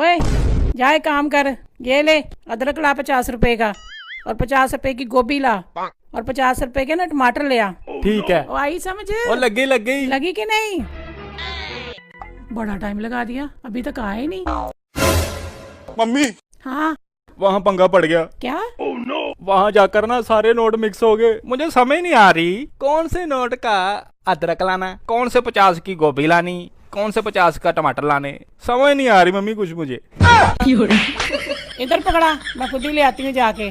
ओए जाए काम कर, ये ले अदरक ला 50 रुपए का, और 50 रुपए की गोभी ला, और 50 रुपए के ना टमाटर ले आ। ठीक है। ओ आई समझ? ओ लग गई लगी कि नहीं? बड़ा टाइम लगा दिया, अभी तक आया ही नहीं। मम्मी हाँ वहाँ पंगा पड़ गया। क्या? वहाँ जाकर ना सारे नोट मिक्स हो गए। मुझे समझ नहीं आ रही कौन से नोट का अदरक लाना, कौन से 50 की गोभी लानी, कौन से 50 का टमाटर लाने। समझ नहीं आ रही मम्मी कुछ मुझे। इधर पकड़ा, मैं खुद ही ले आती हूँ जाके।